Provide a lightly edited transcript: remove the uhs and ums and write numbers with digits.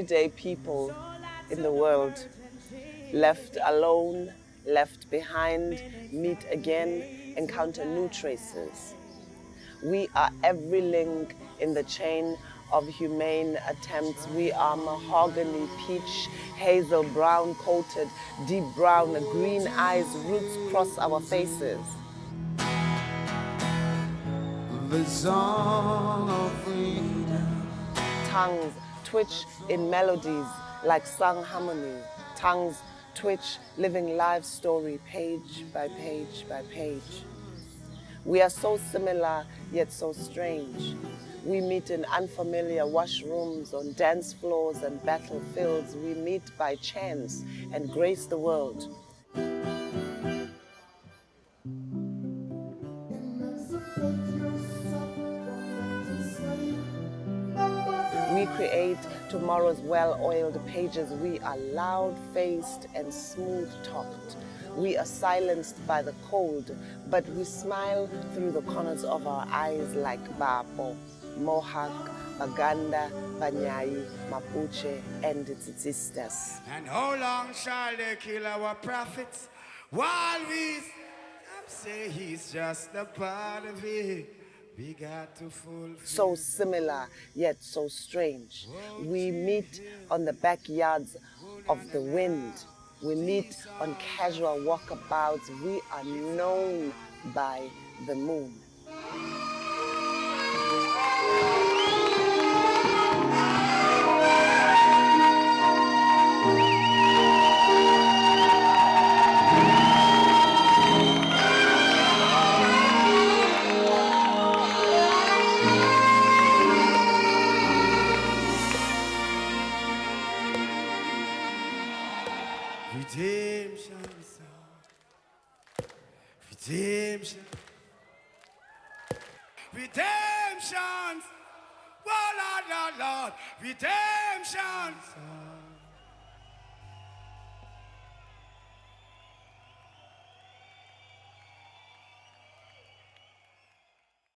everyday people in the world, left alone, left behind, meet again, encounter new traces. We are every link in the chain of humane attempts. We are mahogany, peach, hazel, brown coated, deep brown, green eyes, roots cross our faces. The song of freedom. Tongues twitch in melodies like sung harmony. Tongues twitch, living life story, page by page by page. We are so similar, yet so strange. We meet in unfamiliar washrooms, on dance floors and battlefields. We meet by chance and grace the world. We create tomorrow's well-oiled pages. We are loud-faced and smooth-talked. We are silenced by the cold, but we smile through the corners of our eyes like Babo, Mohawk, Baganda, Banyai, Mapuche, and its sisters. And how long shall they kill our prophets while we say he's just a part of it? We got to fulfill. So similar, yet so strange. We meet on the backyards of the wind. We meet on casual walkabouts. We are known by the moon. Redemption song. Redemption. Redemption. Oh, Lord, Lord, Lord. Redemption song.